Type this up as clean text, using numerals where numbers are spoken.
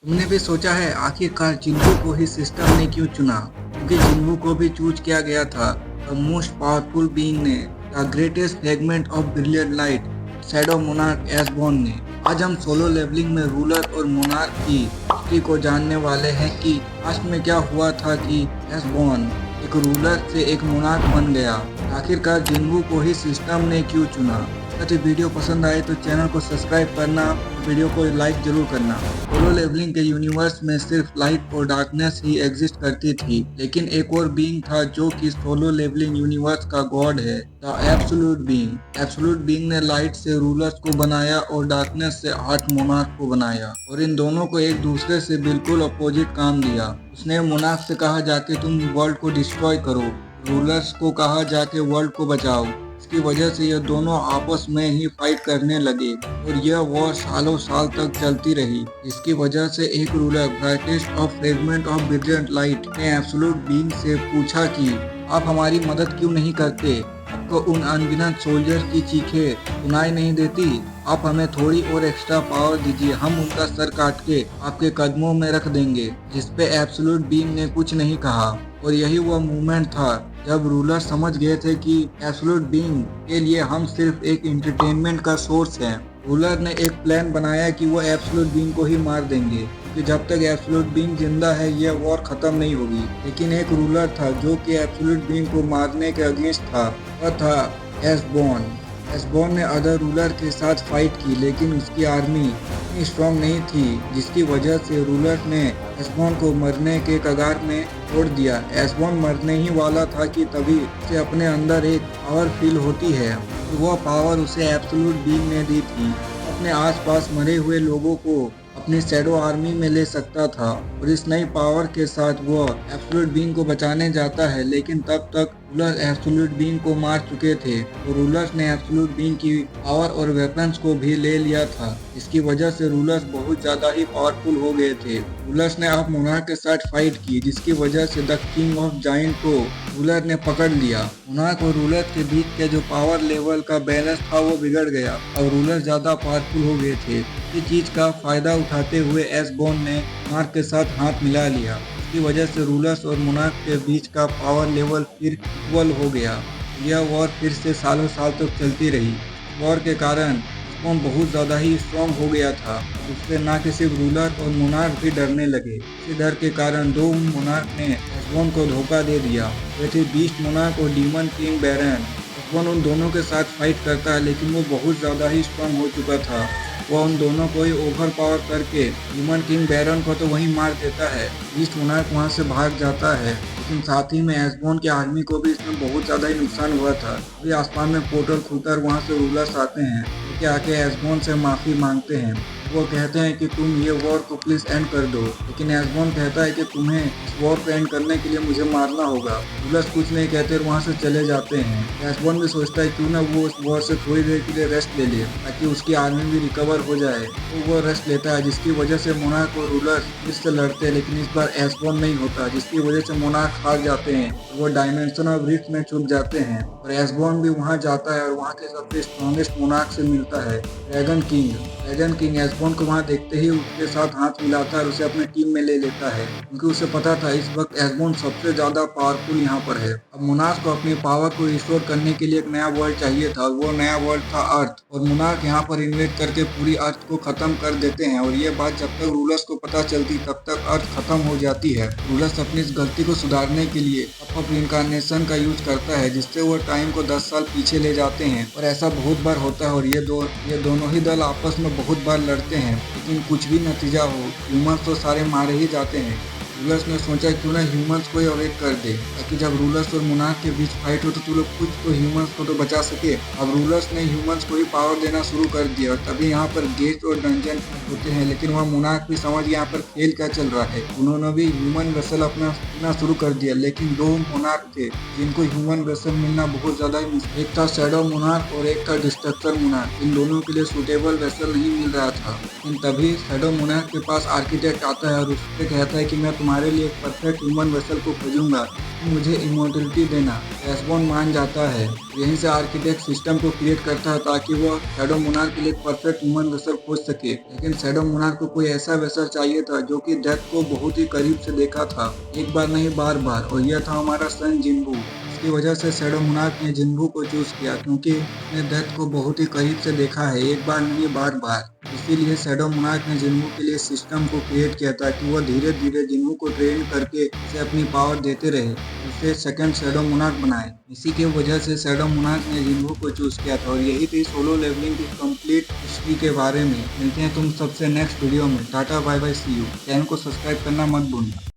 तुमने भी सोचा है आखिरकार जिन्हू को ही सिस्टम ने क्यों चुना? क्योंकि जिन्हू को भी चूज किया गया था द मोस्ट पावरफुल बीइंग ने, the greatest fragment of brilliant light, shadow monarch Ashborn ने। आज हम सोलो लेवलिंग में रूलर और मोनार्क की हिस्ट्री को जानने वाले हैं कि पास्ट में क्या हुआ था कि एसबॉर्न एक रूलर से एक मोनार्क बन गया। आखिरकार जिन्हू को ही सिस्टम ने क्यों चुना? अगर वीडियो पसंद आए तो चैनल को सब्सक्राइब करना, वीडियो को लाइक जरूर करना। सोलो लेवलिंग के यूनिवर्स में सिर्फ लाइट और डार्कनेस ही एग्जिस्ट करती थी, लेकिन एक और बीइंग था जो कि सोलो लेवलिंग यूनिवर्स का गॉड है, the absolute being. Absolute being ने लाइट से रूलर्स को बनाया और डार्कनेस से 8 मोनार्क को बनाया, और इन दोनों को एक दूसरे से बिल्कुल अपोजिट काम दिया। उसने मोनार्क से कहा जाके तुम वर्ल्ड को डिस्ट्रॉय करो, रूलर्स को कहा जाके वर्ल्ड को बचाओ। इसकी वजह से ये दोनों आपस में ही फाइट करने लगे और यह वॉर सालों साल तक चलती रही। इसकी वजह से एक ruler brightest of fragment of brilliant light ने एब्सोल्यूट बीइंग से पूछा कि आप हमारी मदद क्यों नहीं करते? आपको उन अनगिनत सोल्जर की चीखें सुनाई नहीं देती? आप हमें थोड़ी और एक्स्ट्रा पावर दीजिए, हम उनका सर काट के आपके कदमों में रख देंगे। जिसपे एब्सोल्यूट बीइंग ने कुछ नहीं कहा, और यही वह मूवमेंट था जब रूलर समझ गए थे कि एब्सोल्यूट बीइंग के लिए हम सिर्फ एक एंटरटेनमेंट का सोर्स हैं। रूलर ने एक प्लान बनाया कि वो एब्सोल्यूट बीइंग को ही मार देंगे, कि जब तक एब्सोल्यूट बीइंग जिंदा है यह वॉर खत्म नहीं होगी। लेकिन एक रूलर था जो कि एब्सोल्यूट बीइंग को मारने के अगेंस्ट था, वह था एसबॉर्न। एसबॉर्न ने अदर रूलर के साथ फाइट की, लेकिन उसकी आर्मी इतनी स्ट्रॉन्ग नहीं थी, जिसकी वजह से रूलर ने एसबॉर्न को मरने के कगार में छोड़ दिया। एसबॉर्न मरने ही वाला था कि तभी उसे अपने अंदर एक पावर फील होती है, और वह पावर उसे एब्सोल्यूट बीइंग ने दी थी। अपने आसपास मरे हुए लोगों को अपनी शैडो आर्मी में ले सकता था, और इस नई पावर के साथ वो एब्सोल्यूट बीइंग को बचाने जाता है। लेकिन तब तक रूलर एब्सोल्यूट बीइंग को मार चुके थे, तो रूलर्स ने एब्सोल्यूट बीइंग की पावर और वेपन्स को भी ले लिया था। इसकी वजह से रूलर्स बहुत ज्यादा ही पावरफुल हो गए थे। रूलर्स ने अब मोनार्क के साथ फाइट की, जिसकी वजह से द किंग ऑफ जायंट को रूलर ने पकड़ लिया। मोनार्क और रूलर के बीच के जो पावर लेवल का बैलेंस था वो बिगड़ गया। अब रूलर ज्यादा पावरफुल हो गए थे। इस चीज का फायदा उठाते हुए एसबॉर्न ने मोनार्क के साथ हाथ मिला लिया। इसकी वजह से रूलर्स और मोनार्क के बीच का पावर लेवल फिर इक्वल हो गया। यह वॉर फिर से सालों साल तक चलती रही। वॉर के कारण एसबॉर्न बहुत ज़्यादा ही स्ट्रॉन्ग हो गया था। उससे न कि सिर्फ रूलर और मोनार्क भी डरने लगे। इसी डर के कारण दो मोनार्क ने एसबॉर्न को धोखा दे दिया। वे थे बीस्ट मोनार्क और डीमन किंग बैरन। एसबॉर्न उन दोनों के साथ फाइट करता है, लेकिन वो बहुत ज़्यादा ही स्ट्रॉन्ग हो चुका था। वह उन दोनों को ही ओवर पावर करके ह्यूमन किंग बैरन को तो वहीं मार देता है। बीस्ट मोनार्क वहां से भाग जाता है, लेकिन साथ ही में एसबॉर्न की आर्मी को भी इसमें बहुत ज्यादा ही नुकसान हुआ था। अभी आसमान में पोर्टल खुलता है, वहां से रूलर्स आते हैं, जो कि आके एसबॉर्न से माफी मांगते हैं। वो कहते हैं कि तुम ये वॉर को प्लीज एंड कर दो, लेकिन एसबॉर्न कहता है कि तुम्हें इस वॉर को एंड करने के लिए मुझे मारना होगा। रूलर्स कुछ नहीं कहते और वहां से चले जाते हैं। एसबॉर्न भी सोचता है क्यों ना वो उस वॉर से थोड़ी देर के लिए रेस्ट ले ले, ताकि उसकी आर्मी भी रिकवर हो जाए। तो वो रेस्ट लेता है, जिसकी वजह से मोनार्क और रूलर फिर से लड़ते हैं, लेकिन इस बार एसबॉर्न नहीं होता, जिसकी वजह से मोनार्क हार जाते हैं। वो डायमेंशन ऑफ रिफ्ट में छुप जाते हैं, और एसबॉर्न भी वहां जाता है और वहां के सबसे स्ट्रॉन्गेस्ट मोनार्क से मिलता है, ड्रैगन किंग। ड्रैगन किंग एसबॉर्न को वहां देखते ही उसके साथ हाथ मिलाता है और उसे अपने टीम में ले लेता है, क्योंकि उसे पता था इस वक्त एसबॉर्न सबसे ज्यादा पावरफुल यहाँ पर है। अब मोनार्क को अपनी पावर को रिस्टोर करने के लिए एक नया वर्ल्ड चाहिए था, और वो नया वर्ल्ड था अर्थ। और मोनार्क यहाँ पर इन्वेट करके पूरी अर्थ को खत्म कर देते हैं, और ये बात जब तक रूलर्स को पता चलती तब तक अर्थ खत्म हो जाती है। रूलर्स अपनी इस गलती को सुधारने के लिए कप ऑफ रिइंकार्नेशन का यूज करता है, जिससे वो टाइम को 10 साल पीछे ले जाते हैं। और ऐसा बहुत बार होता है, और ये दोनों ही दल आपस में बहुत बार लड़ते हैं, लेकिन कुछ भी नतीजा हो, ह्यूमंस तो सारे मारे ही जाते हैं। रूलर्स ने सोचा क्यों ना ह्यूमंस को ही अवेक कर दे, ताकि जब रूलर्स और मोनार्क के बीच फाइट हो तो लोग कुछ तो ह्यूमंस को तो बचा सके। अब रूलर्स ने ह्यूमंस को ही पावर देना शुरू कर दिया, और तभी यहाँ पर गेट और डंजन होते हैं। लेकिन वह मोनार्क भी समझ यहाँ पर खेल क्या चल रहा है। उन्होंने भी ह्यूमन वेसल अपना शुरू कर दिया, लेकिन दो मोनार्क थे जिनको ह्यूमन वेसल मिलना बहुत ज्यादा ही मुश्किल। एक था शैडो मोनार्क और एक था डिस्ट्रक्टर मोनार्क। इन दोनों के लिए सुटेबल वेसल नहीं मिल रहा था। लेकिन तभी शैडो मोनार्क के पास आर्किटेक्ट आता है और उससे कहता है कि मैं तुम्हारे लिए एक परफेक्ट ह्यूमन वेसल को खोजूंगा, तुम मुझे इमोर्टलिटी देना। रेस्पॉन्ड मान जाता है। यहीं से आर्किटेक्ट सिस्टम को क्रिएट करता है ताकि वह शैडो मोनार्क के लिए एक परफेक्ट ह्यूमन वेसल खोज सके। लेकिन शैडो मोनार्क को कोई ऐसा वेसल चाहिए था जो कि डेथ को बहुत ही करीब से देखा था, एक बार नहीं बार बार, और यह था हमारा सन जिन्वू। इसकी वजह से शैडो मोनार्क ने जिन्वू को चूज किया क्योंकि उसने डेथ को बहुत ही करीब से देखा है, एक बार नहीं बार बार। इसीलिए शैडो मोनार्क ने जिन्वू के लिए सिस्टम को क्रिएट किया ताकि वह धीरे धीरे जिन्वू को ट्रेन करके उसे अपनी पावर देते रहे, उसे सेकंड शैडो मोनार्क बनाए। इसी की वजह से शैडो मोनार्क ने जिन्वू को चूज किया था और यही थी सोलो लेवलिंग की कंप्लीट हिस्ट्री के बारे में। मिलते हैं तुम सबसे नेक्स्ट वीडियो में। Tata bye bye see you. Channel को सब्सक्राइब करना मत भूलना।